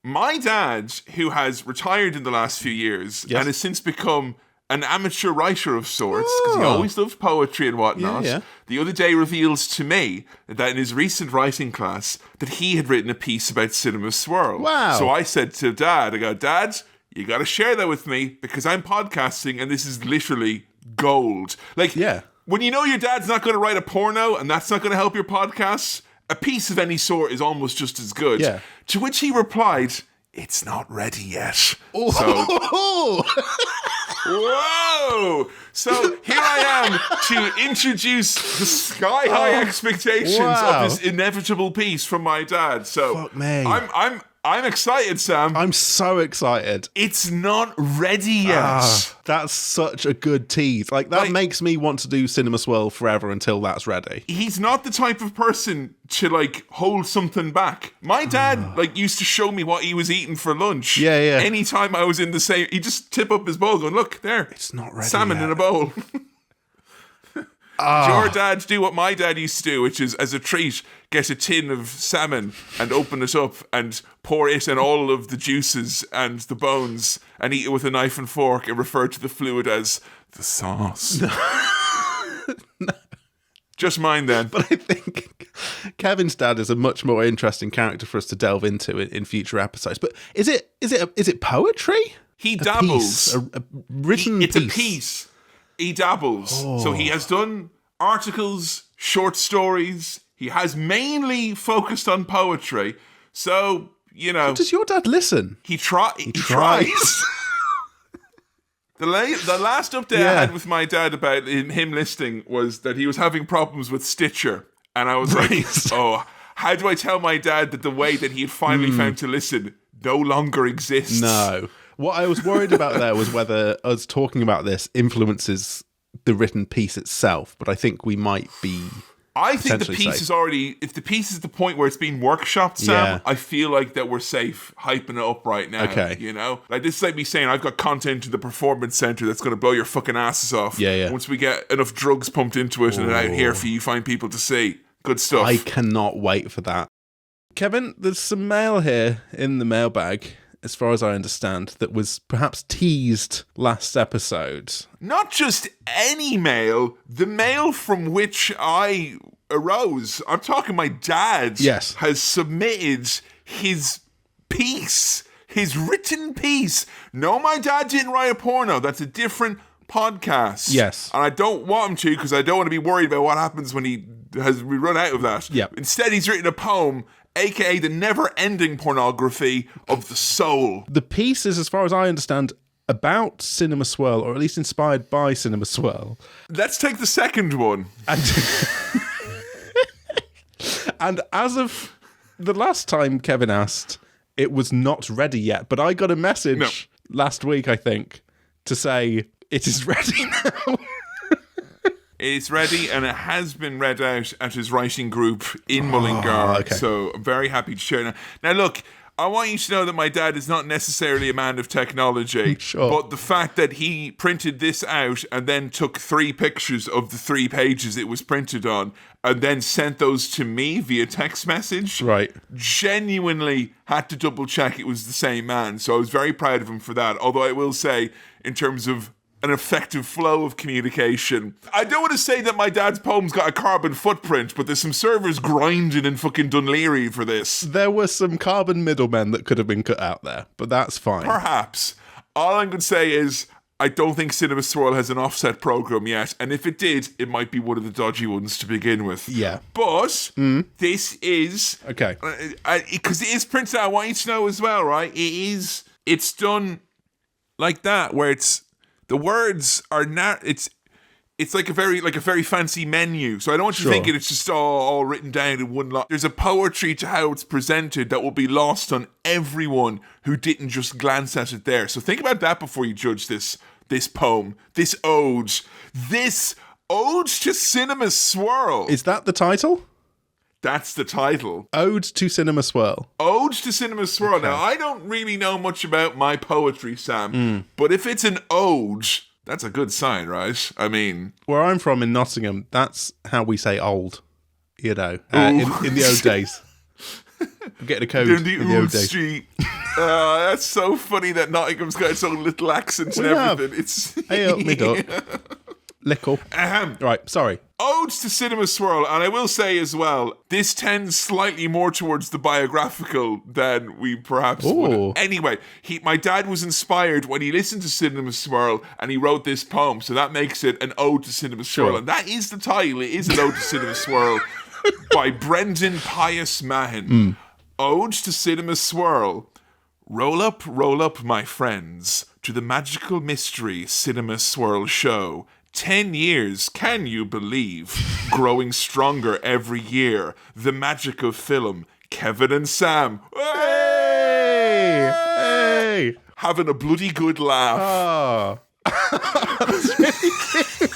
My dad, who has retired in the last few years and has since become an amateur writer of sorts, because he always loved poetry and whatnot, the other day reveals to me that in his recent writing class that he had written a piece about Cinema Swirl. Wow. So I said to Dad, Dad, you got to share that with me because I'm podcasting and this is literally gold. Like, when you know your dad's not going to write a porno and that's not going to help your podcast, a piece of any sort is almost just as good. Yeah. To which he replied, it's not ready yet. Oh. So, whoa! So here I am to introduce the sky-high expectations of this inevitable piece from my dad. So fuck me. I'm excited, Sam. I'm so excited. It's not ready yet. That's such a good tease. Like, that makes me want to do Cinema Swirl forever until that's ready. He's not the type of person to, like, hold something back. My dad, like, used to show me what he was eating for lunch. Yeah. Anytime I was in the same... He'd just tip up his bowl going, look, there. It's not ready Salmon yet. in a bowl. Your dad do what my dad used to do, which is, as a treat, get a tin of salmon and open it up and pour it and all of the juices and the bones and eat it with a knife and fork and refer to the fluid as the sauce. No. Just mine then. But I think Kevin's dad is a much more interesting character for us to delve into in future episodes. But is it poetry? He dabbles. A written piece. It's a piece. He dabbles. So he has done articles, short stories. He has mainly focused on poetry. So, you know... Does your dad listen? He tries. The last update I had with my dad about him listening was that he was having problems with Stitcher. And I was like, how do I tell my dad that the way that he had finally found to listen no longer exists? No. What I was worried about there was whether us talking about this influences the written piece itself, but I think we might be... I think the piece is already... If the piece is the point where it's being workshopped, Sam, I feel like that we're safe hyping it up right now. Okay. You know? Like, this is like me saying I've got content in the performance center that's going to blow your fucking asses off. Yeah. Once we get enough drugs pumped into it and out here for you find people to see. Good stuff. I cannot wait for that. Kevin, there's some mail here in the mailbag, as far as I understand, that was perhaps teased last episode. Not just any mail, the mail from which I arose. I'm talking my dad has submitted his piece, his written piece. No, my dad didn't write a porno. That's a different podcast. Yes. And I don't want him to because I don't want to be worried about what happens when we run out of that. Yep. Instead, he's written a poem, aka the never-ending pornography of the soul. The piece is, as far as I understand, about Cinema Swirl, or at least inspired by Cinema Swirl. Let's take the second one. And as of the last time Kevin asked, it was not ready yet. But I got a message last week, I think, to say it is ready now. It's ready, and it has been read out at his writing group in Mullingar. Okay. So I'm very happy to share it. Now, look, I want you to know that my dad is not necessarily a man of technology. Sure. But the fact that he printed this out and then took 3 pictures of the 3 pages it was printed on and then sent those to me via text message, genuinely had to double check it was the same man. So I was very proud of him for that. Although I will say, in terms of an effective flow of communication, I don't want to say that my dad's poem's got a carbon footprint, but there's some servers grinding in fucking Dunleary for this. There were some carbon middlemen that could have been cut out there, but that's fine. Perhaps. All I'm going to say is, I don't think Cinema Swirl has an offset program yet, and if it did, it might be one of the dodgy ones to begin with. Yeah. But this is... Okay. Because it is printed out, I want you to know as well, right? It's done like that, where it's... The words are not... It's like a very fancy menu. So I don't want you to think it's just all written down in one lot. There's a poetry to how it's presented that will be lost on everyone who didn't just glance at it there. So think about that before you judge this poem, this ode to Cinema Swirl. Is that the title? That's the title. Ode to Cinema Swirl. Ode to Cinema Swirl. Okay. Now, I don't really know much about my poetry, Sam, but if it's an ode, that's a good sign, right? I mean... Where I'm from in Nottingham, that's how we say old, in the old days. I'm getting a code in the old days. Street. That's so funny that Nottingham's got its own little accents and everything. It's hey up, me duck. Lickle. Right, sorry. Odes to Cinema Swirl, and I will say as well, this tends slightly more towards the biographical than we perhaps would. Anyway, my dad was inspired when he listened to Cinema Swirl and he wrote this poem, so that makes it an ode to Cinema Swirl, and that is the title. It is an ode to Cinema Swirl by Brendan Pius Mahan. Odes to Cinema Swirl. Roll up, my friends, to the magical mystery Cinema Swirl show. 10 years, can you believe? Growing stronger every year. The magic of film. Kevin and Sam. Hey! Having a bloody good laugh. That's really cute.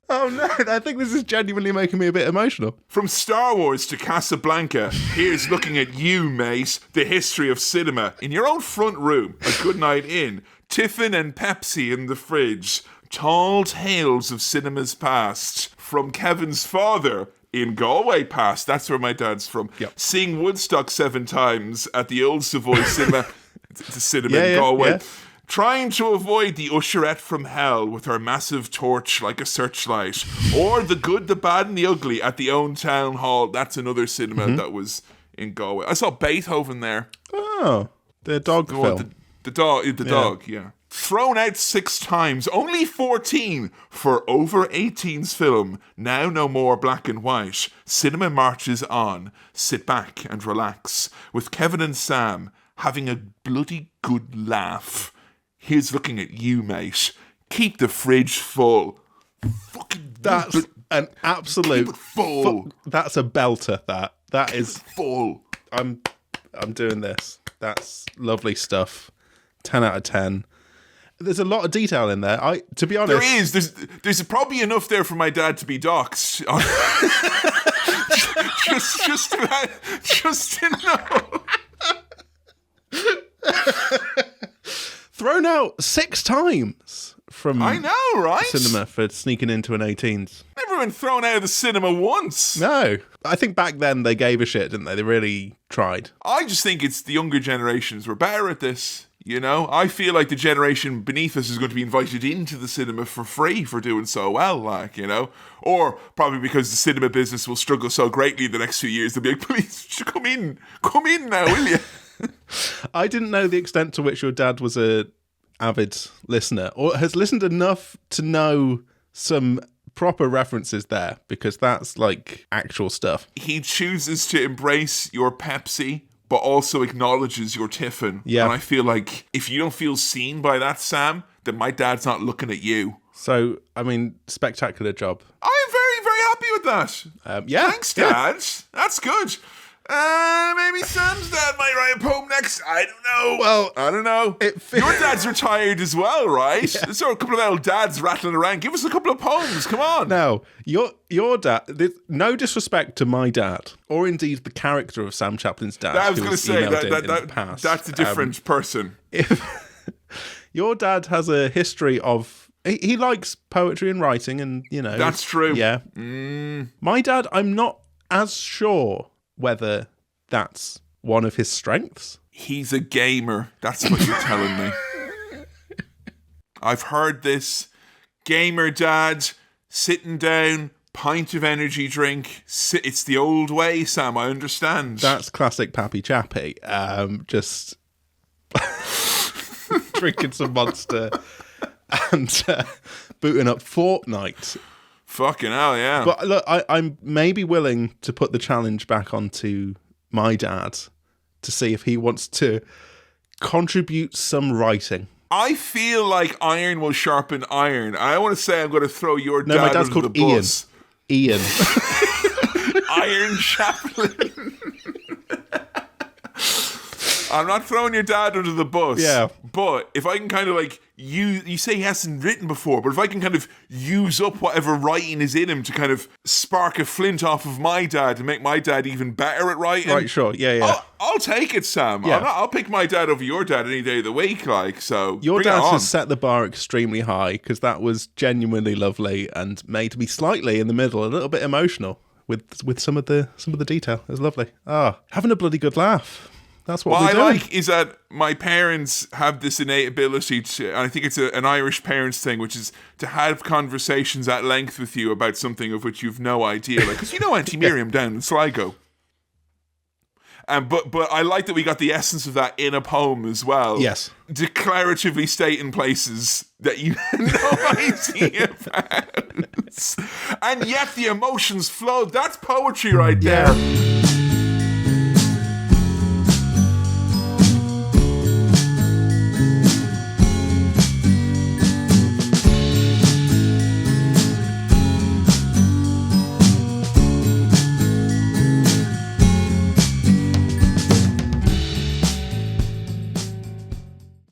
Oh no, I think this is genuinely making me a bit emotional. From Star Wars to Casablanca, here's looking at you, mate. The history of cinema. In your own front room, a good night in. Tiffin and Pepsi in the fridge. Tall tales of cinemas past. From Kevin's father in Galway past. That's where my dad's from. Yep. Seeing Woodstock 7 times at the old Savoy Cinema. The cinema in Galway. Yeah. Trying to avoid the usherette from hell with her massive torch like a searchlight. Or the good, the bad, and the ugly at the own town hall. That's another cinema that was in Galway. I saw Beethoven there. Oh, the dog film. The dog, yeah. Thrown out 6 times, only 14 for over 18's film. Now no more black and white. Cinema marches on. Sit back and relax with Kevin and Sam having a bloody good laugh. Here's looking at you, mate. Keep the fridge full. Fucking that's an absolute keep it full. That's a belter. That is full. I'm doing this. That's lovely stuff. 10 out of 10. There's a lot of detail in there. To be honest, there is. There's probably enough there for my dad to be doxxed. just to know. Thrown out 6 times from I know, right? cinema for sneaking into an 18s. Never been thrown out of the cinema once. No. I think back then they gave a shit, didn't they? They really tried. I just think it's the younger generations were better at this. You know, I feel like the generation beneath us is going to be invited into the cinema for free for doing so well, like, you know. Or probably because the cinema business will struggle so greatly in the next few years, they'll be like, please, come in now, will you? I didn't know the extent to which your dad was a avid listener, or has listened enough to know some proper references there, because that's like actual stuff. He chooses to embrace your Pepsi, but also acknowledges your Tiffin. Yeah. And I feel like if you don't feel seen by that, Sam, then my dad's not looking at you. So, I mean, spectacular job. I'm very, very happy with that. Yeah. Thanks, Dad. Yeah. That's good. Maybe Sam's dad might write a poem next. I don't know. Well, I don't know. Your dad's retired as well, right? Yeah. So a couple of old dads rattling around. Give us a couple of poems. Come on. No, your dad. No disrespect to my dad, or indeed the character of Sam Chaplin's dad. I was going to say that's a different person. Your dad has a history of. He likes poetry and writing, and you know that's true. Yeah. My dad, I'm not as sure whether that's one of his strengths. He's a gamer. That's what you're telling me. I've heard this. Gamer dad, sitting down, pint of energy drink. It's the old way, Sam, I understand. That's classic Pappy Chappy. Just drinking some Monster and booting up Fortnite. Fucking hell, yeah. But look, I'm maybe willing to put the challenge back onto my dad to see if he wants to contribute some writing. I feel like iron will sharpen iron. I want to say I'm going to throw your dad my dad's under called the bus. Ian. Iron Chaplin. I'm not throwing your dad under the bus. Yeah. But if I can kind of like, you say he hasn't written before, but if I can kind of use up whatever writing is in him to kind of spark a flint off of my dad and make my dad even better at writing. Right, sure. Yeah. I'll take it, Sam. Yeah. I'll pick my dad over your dad any day of the week, like, so. Your dad has set the bar extremely high, because that was genuinely lovely and made me slightly in the middle, a little bit emotional with some of the detail. It was lovely. Having a bloody good laugh. That's what What we I do. like is that my parents have this innate ability to, and I think it's an Irish parents thing, which is to have conversations at length with you about something of which you've no idea. Like, because you know Auntie Miriam down in Sligo. But I like that we got the essence of that in a poem as well. Yes. Declaratively stating places that you have no idea about. And yet the emotions flow. That's poetry right there.